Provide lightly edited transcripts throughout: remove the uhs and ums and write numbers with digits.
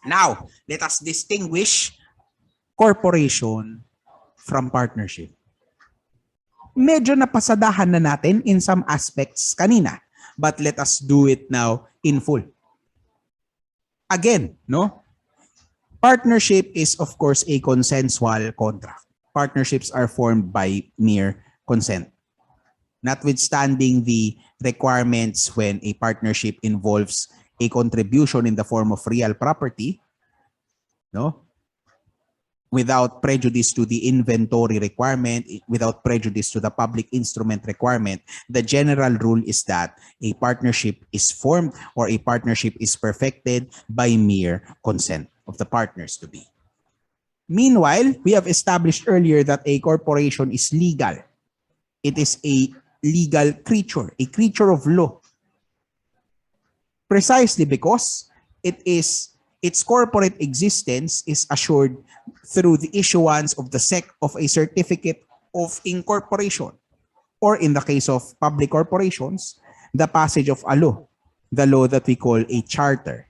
Now, let us distinguish corporation from partnership. Medyo napasadahan na natin in some aspects kanina, but let us do it now in full. Again, no? Partnership is of course a consensual contract. Partnerships are formed by mere consent. Notwithstanding the requirements when a partnership involves a contribution in the form of real property, no? Without prejudice to the inventory requirement, without prejudice to the public instrument requirement, the general rule is that a partnership is formed or a partnership is perfected by mere consent of the partners to be. Meanwhile, we have established earlier that a corporation is legal. It is a legal creature, a creature of law. Precisely because its corporate existence is assured through the issuance of a certificate of incorporation, or in the case of public corporations, the passage of a law, the law that we call a charter.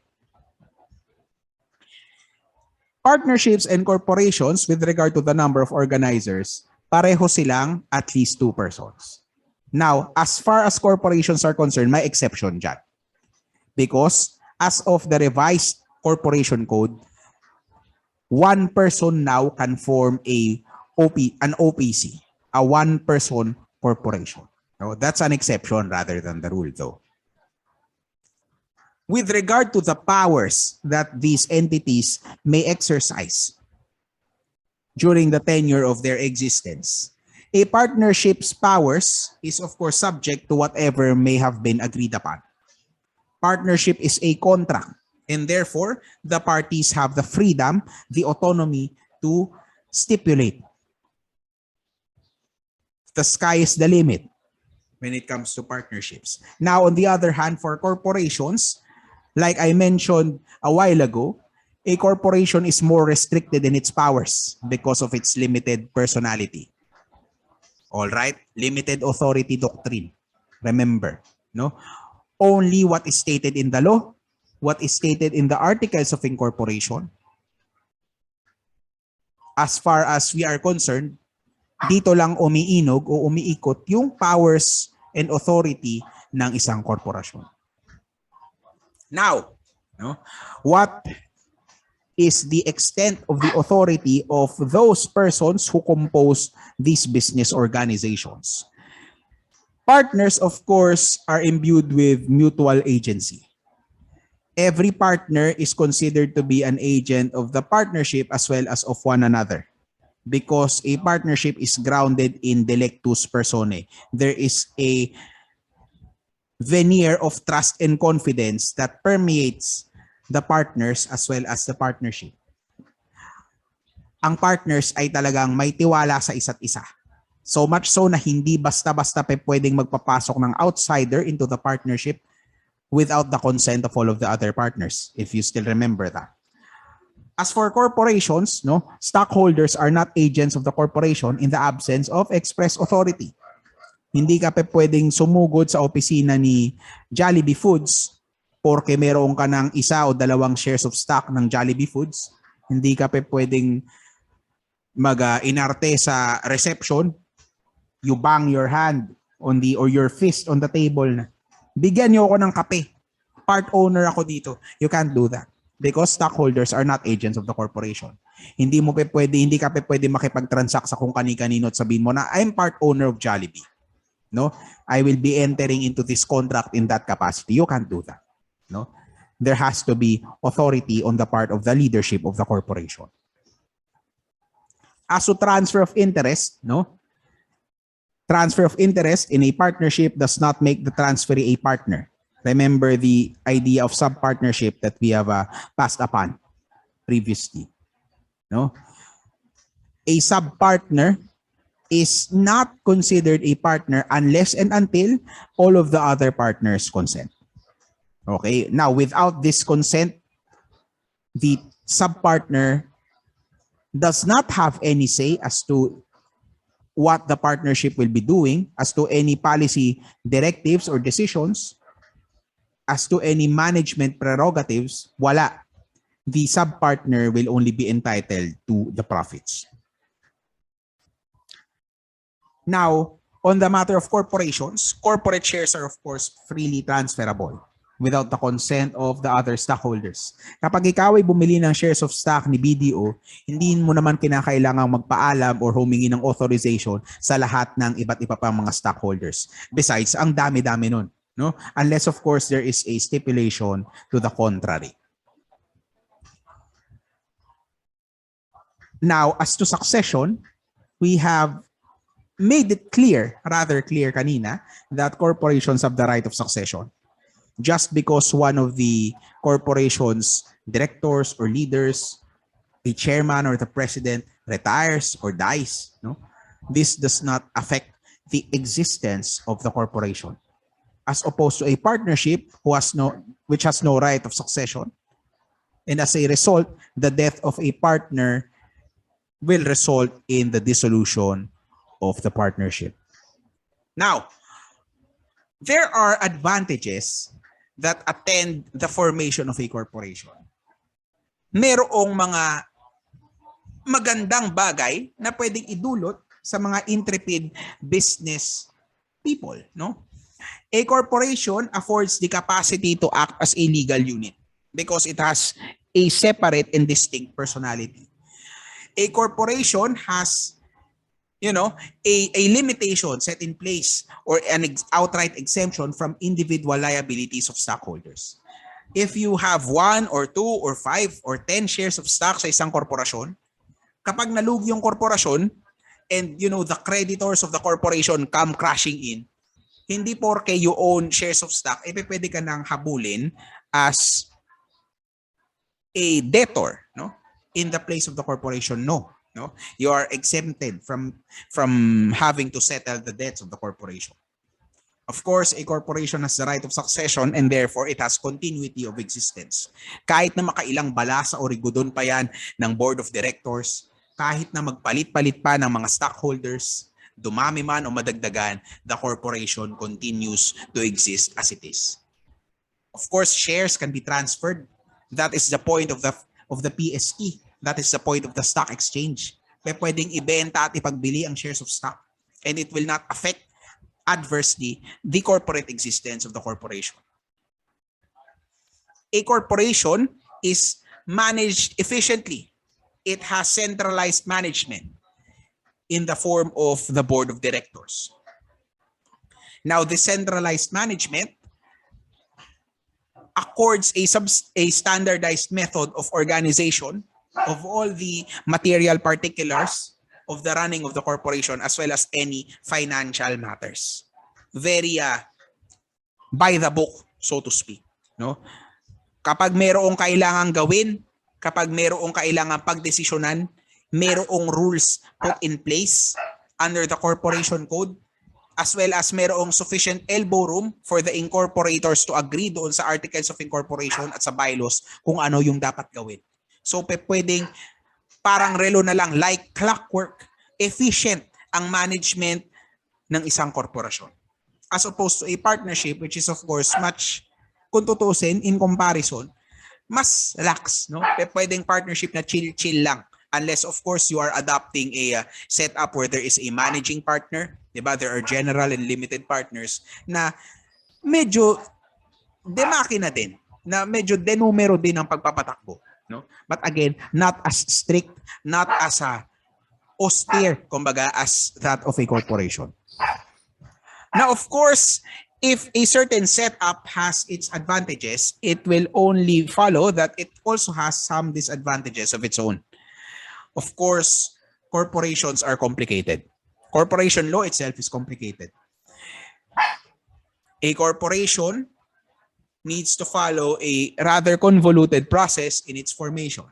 Partnerships and corporations, with regard to the number of organizers, pareho silang at least 2 persons. Now, as far as corporations are concerned, may exception dyan. Because as of the revised corporation code, 1 person now can form an OPC, a one-person corporation. No, that's an exception rather than the rule, though. With regard to the powers that these entities may exercise during the tenure of their existence, a partnership's powers is of course subject to whatever may have been agreed upon. Partnership is a contract, and therefore the parties have the freedom, the autonomy to stipulate. The sky is the limit when it comes to partnerships. Now, on the other hand, for corporations, like I mentioned a while ago, a corporation is more restricted in its powers because of its limited personality. All right? Limited authority doctrine. Remember, no? Only what is stated in the law, what is stated in the articles of incorporation. As far as we are concerned, dito lang umiinog o umiikot yung powers and authority ng isang korporasyon. Now, no, what is the extent of the authority of those persons who compose these business organizations? Partners, of course, are imbued with mutual agency. Every partner is considered to be an agent of the partnership as well as of one another, because a partnership is grounded in delectus personae. There is a veneer of trust and confidence that permeates the partners as well as the partnership. Ang partners ay talagang may tiwala sa isa't isa. So much so na hindi basta-basta pwedeng magpapasok ng outsider into the partnership without the consent of all of the other partners, if you still remember that. As for corporations, no, stockholders are not agents of the corporation in the absence of express authority. Hindi ka pwedeng sumugod sa opisina ni Jollibee Foods porque meron ka ng 1 o 2 shares of stock ng Jollibee Foods. Hindi ka pwedeng mag-inarte sa reception. You bang your hand on or your fist on the table na, bigyan niyo ako ng kape. Part owner ako dito. You can't do that because stockholders are not agents of the corporation. Hindi ka pwede makipag-transact sa kung kani-kanino at sabihin mo na I'm part owner of Jollibee. No, I will be entering into this contract in that capacity. You can't do that. No, there has to be authority on the part of the leadership of the corporation. As to transfer of interest, no, transfer of interest in a partnership does not make the transferee a partner. Remember the idea of sub-partnership that we have passed upon previously. No, a sub-partner is not considered a partner unless and until all of the other partners consent. Okay, now without this consent, the sub-partner does not have any say as to what the partnership will be doing, as to any policy directives or decisions, as to any management prerogatives. Wala. the sub-partner will only be entitled to the profits. Now, on the matter of corporations, corporate shares are of course freely transferable without the consent of the other stockholders. Kapag ikaw ay bumili ng shares of stock ni BDO, hindi mo naman kinakailangang magpaalam or humingi ng authorization sa lahat ng iba't iba pang mga stockholders. Besides, ang dami-dami nun, no? Unless of course there is a stipulation to the contrary. Now, as to succession, we have made it clear, rather clear kanina, that corporations have the right of succession. Just because one of the corporation's directors or leaders, the chairman or the president retires or dies, no? This does not affect the existence of the corporation. As opposed to a partnership which has no right of succession. And as a result, the death of a partner will result in the dissolution of the partnership. Now, there are advantages that attend the formation of a corporation. Merong mga magandang bagay na pwedeng idulot sa mga intrepid business people, no? A corporation affords the capacity to act as a legal unit because it has a separate and distinct personality. A corporation has a limitation set in place or an outright exemption from individual liabilities of stockholders. If you have 1 or 2 or 5 or 10 shares of stock sa isang korporasyon, kapag nalugi yung korporasyon and the creditors of the corporation come crashing in, hindi porke you own shares of stock, pwede ka nang habulin as a debtor, no? In the place of the corporation, no. No, you are exempted from having to settle the debts of the corporation. Of course, a corporation has the right of succession and therefore it has continuity of existence. Kahit na makailang balasa o rigudon pa yan ng board of directors, kahit na magpalit-palit pa ng mga stockholders, dumami man o madagdagan, the corporation continues to exist as it is. Of course, shares can be transferred. That is the point of the PSE. That is the point of the stock exchange. Pwedeng ibenta at ipagbili ang shares of stock and it will not affect adversely the corporate existence of the corporation. A corporation is managed efficiently. It has centralized management in the form of the board of directors. Now, the centralized management accords a standardized method of organization of all the material particulars of the running of the corporation as well as any financial matters. Very by the book, so to speak. No? Kapag mayroong kailangang gawin, kapag mayroong kailangang pagdesisyonan, mayroong rules put in place under the corporation code as well as mayroong sufficient elbow room for the incorporators to agree doon sa articles of incorporation at sa bylaws kung ano yung dapat gawin. So pwedeng parang relo na lang, like clockwork, efficient ang management ng isang korporasyon. As opposed to a partnership which is of course much, kung tutusin, in comparison, mas lax. No? Pwedeng partnership na chill-chill lang. Unless of course you are adopting a setup where there is a managing partner. Diba? There are general and limited partners na medyo demaki na din. Na medyo denumero din ang pagpapatakbo. No? But again, not as strict, not as austere, kumbaga, as that of a corporation. Now, of course, if a certain setup has its advantages, it will only follow that it also has some disadvantages of its own. Of course, corporations are complicated. Corporation law itself is complicated. A corporation needs to follow a rather convoluted process in its formation.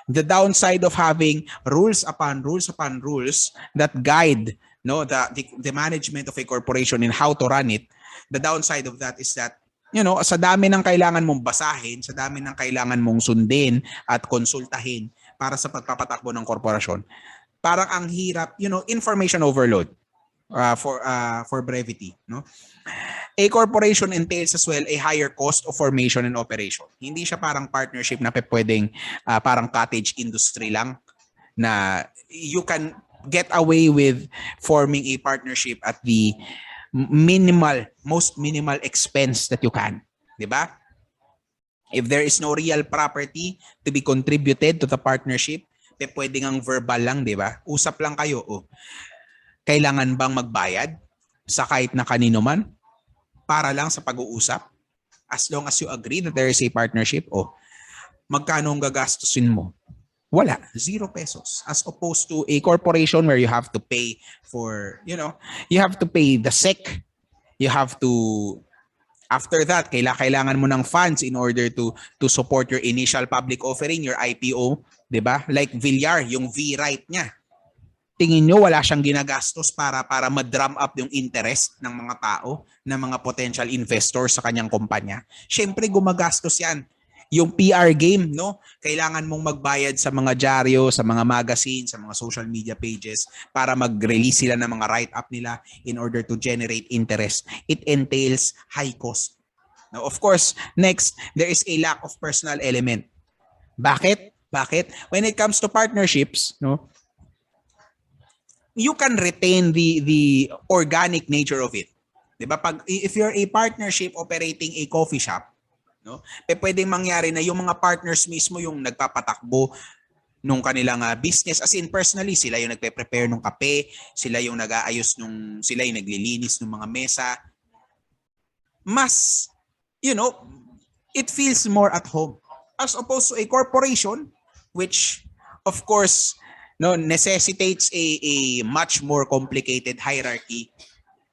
The downside of having rules upon rules upon rules that guide the management of a corporation in how to run it, the downside of that is that sa dami ng kailangan mong basahin, sa dami ng kailangan mong sundin at konsultahin para sa pagpapatakbo ng korporasyon, parang ang hirap, information overload. for brevity, no? A corporation entails as well a higher cost of formation and operation. Hindi siya parang partnership na pwedeng parang cottage industry lang na you can get away with forming a partnership at the most minimal expense that you can. Diba? If there is no real property to be contributed to the partnership, pwedeng ang verbal lang, diba? Usap lang kayo. Oh, kailangan bang magbayad sa kahit na kanino man para lang sa pag-uusap? As long as you agree that there is a partnership, oh, magkano ang gagastusin mo? Wala, 0 pesos. As opposed to a corporation where you have to pay for, you have to pay the SEC. You have to, after that, kailangan mo ng funds in order to support your initial public offering, your IPO, 'di ba? Like Villar, yung V-right niya. Tingin nyo wala siyang ginagastos para ma-drum up yung interest ng mga tao, ng mga potential investors sa kanyang kumpanya? Syempre gumagastos 'yan. Yung PR game, no? Kailangan mong magbayad sa mga dyaryo, sa mga magazine, sa mga social media pages para mag-release sila ng mga write-up nila in order to generate interest. It entails high cost. Now, of course, next, there is a lack of personal element. Bakit? When it comes to partnerships, no? You can retain the organic nature of it. 'Di ba? If you're a partnership operating a coffee shop, no? Pwedeng mangyari na yung mga partners mismo yung nagpapatakbo nung kanilang business, as in personally sila yung nagpe-prepare ng kape, sila yung nag-aayos sila yung naglilinis ng mga mesa. Mas it feels more at home as opposed to a corporation which of course necessitates a much more complicated hierarchy.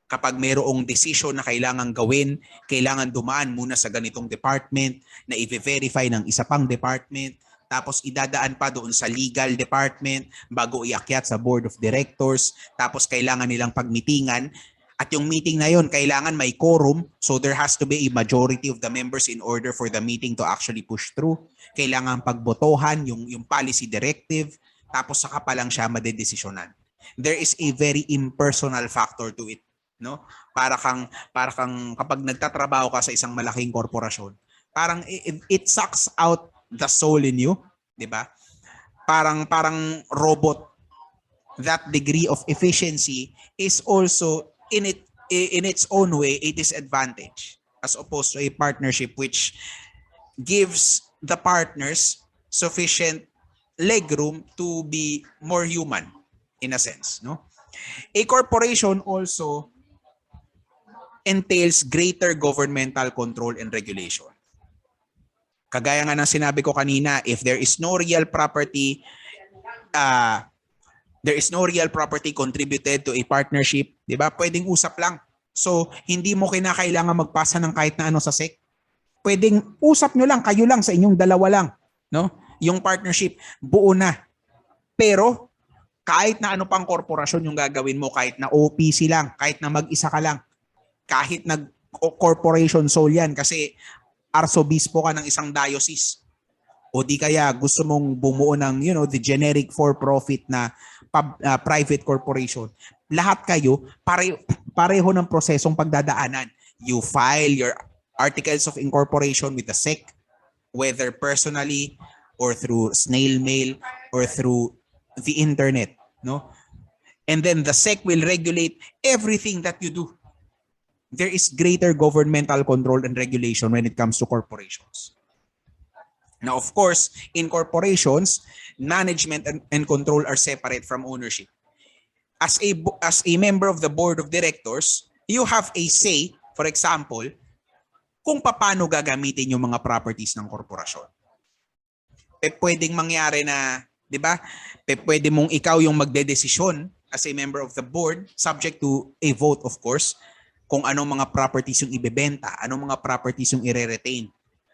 Kapag mayroong decision na kailangan gawin, kailangan dumaan muna sa ganitong department na i-verify ng isa pang department, tapos idadaan pa doon sa legal department bago iakyat sa board of directors, tapos kailangan nilang pagmitingan. At yung meeting na yon kailangan may quorum, so there has to be a majority of the members in order for the meeting to actually push through. Kailangan pagbotohan yung policy directive, tapos saka pa lang siya madedesisyonan. There is a very impersonal factor to it. No? Para kang kapag nagtatrabaho ka sa isang malaking korporasyon, parang it sucks out the soul in you, 'di ba? Parang robot. That degree of efficiency is also in its own way a disadvantage as opposed to a partnership which gives the partners sufficient legroom to be more human in a sense, no? A corporation also entails greater governmental control and regulation. Kagaya nga ng sinabi ko kanina, if there is no real property contributed to a partnership, 'di ba? Pwedeng usap lang. So, hindi mo kinakailangan magpasa ng kahit na ano sa SEC. Pwedeng usap nyo lang, kayo lang sa inyong dalawa lang, no? Yung partnership buo na. Pero kahit na ano pang korporasyon yung gagawin mo, kahit na OPC lang, kahit na mag-isa ka lang, kahit nag-corporation soul yan kasi arsobispo ka ng isang diocese o di kaya gusto mong bumuo ng the generic for-profit na private corporation, lahat kayo pareho ng prosesong pagdadaanan. You file your articles of incorporation with the SEC, whether personally or through snail mail or through the internet, no? And then the SEC will regulate everything that you do. There is greater governmental control and regulation when it comes to corporations. Now, of course, in corporations, management and control are separate from ownership. As a member of the board of directors, you have a say, for example, kung paano gagamitin yung mga properties ng korporasyon. Pwedeng mangyari na, 'di ba? Pwede mong ikaw yung magdedesisyon as a member of the board, subject to a vote of course, kung anong mga properties yung ibebenta, anong mga properties yung ire-retain,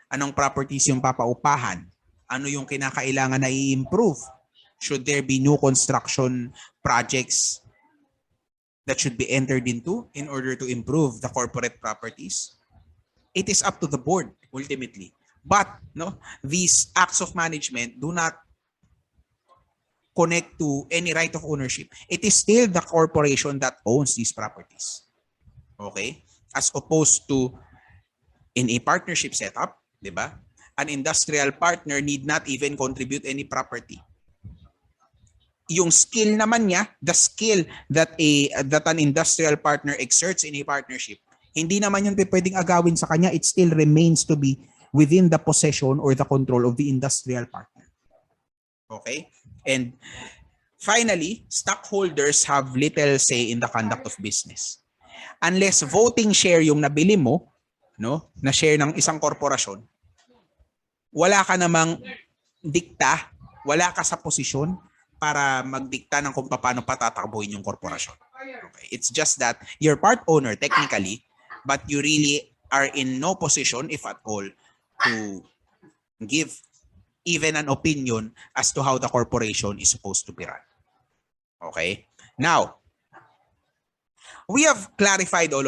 anong properties yung papaupahan, ano yung kinakailangan na i-improve. Should there be new construction projects that should be entered into in order to improve the corporate properties? It is up to the board ultimately. But these acts of management do not connect to any right of ownership. It is still the corporation that owns these properties. Okay? As opposed to in a partnership setup, di ba? An industrial partner need not even contribute any property. Yung skill naman niya, the skill that an industrial partner exerts in a partnership, hindi naman yun pwedeng agawin sa kanya. It still remains to be within the possession or the control of the industrial partner. Okay? And finally, stockholders have little say in the conduct of business. Unless voting share yung nabili mo, no, na share ng isang korporasyon, wala ka namang dikta, wala ka sa posisyon para magdikta ng kung paano patatakbuhin yung korporasyon. Okay. It's just that you're part owner technically, but you really are in no position, if at all, to give even an opinion as to how the corporation is supposed to be run. Okay? Now, we have clarified all of